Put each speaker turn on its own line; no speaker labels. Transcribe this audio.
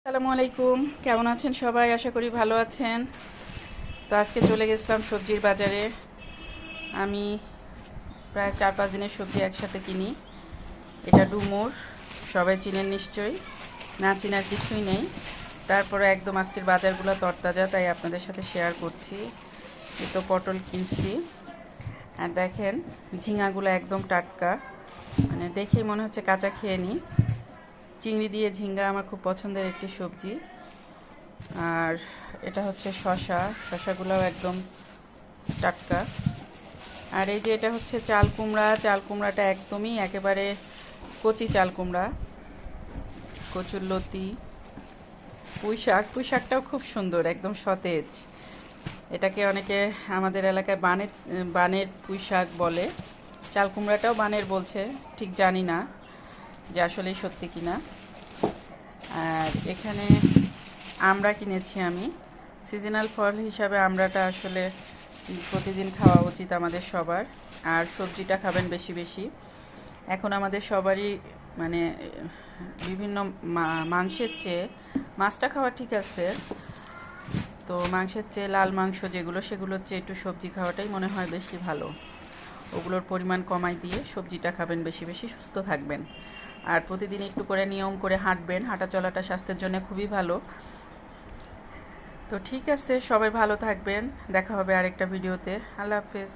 আসসালামু আলাইকুম, কেমন আছেন সবাই? আশা করি ভালো আছেন। তো আজকে চলে গেছিলাম সবজির বাজারে। আমি প্রায় 4-5 দিনের সবজি একসাথে কিনি। এটা ডুমুর, সবাই চিনেন নিশ্চয়ই, না চিনার কিছুই নেই। তারপরে একদম আজকের বাজারগুলো তরতাজা, তাই আপনাদের সাথে শেয়ার করছি। এই তো পটল কিনছি, আর দেখেন ঝিঙাগুলো একদম টাটকা, মানে দেখেই মনে হচ্ছে কাঁচা খেয়ে নিই। চিংড়ি দিয়ে ঝিঙ্গা আমার খুব পছন্দের একটি সবজি। আর এটা হচ্ছে শশা, শশাগুলোও একদম টাটকা। আর এই যে এটা হচ্ছে চাল কুমড়া, চাল কুমড়াটা একদমই একেবারে কচি চাল কুমড়া। কচুর লতি, পুঁই শাক, পুঁই শাকটাও খুব সুন্দর, একদম সতেজ। এটাকে অনেকে আমাদের এলাকায় বানের বানের পুঁই শাক বলে। চাল কুমড়াটাও বানের বলছে, ঠিক জানি না যে আসলেই সত্যি কিনা। আর এখানে আমড়া কিনেছি আমি। সিজনাল ফল হিসাবে আমড়াটা আসলে প্রতিদিন খাওয়া উচিত আমাদের সবার। আর সবজিটা খাবেন বেশি বেশি। এখন আমাদের সবারই মানে বিভিন্ন মাংসের চেয়ে মাছটা খাওয়া ঠিক আছে, তো মাংসের চেয়ে লাল মাংস যেগুলো, সেগুলোর চেয়ে একটু সবজি খাওয়াটাই মনে হয় বেশি ভালো। ওগুলোর পরিমাণ কমাই দিয়ে সবজিটা খাবেন বেশি বেশি, সুস্থ থাকবেন। আর প্রতিদিন একটু করে নিয়ম করে হাঁটবেন, হাঁটা চলাটা স্বাস্থ্যের জন্য খুবই ভালো। তো ঠিক আছে, সবাই ভালো থাকবেন, দেখা হবে আরেকটা ভিডিওতে। আল্লাহ হাফেজ।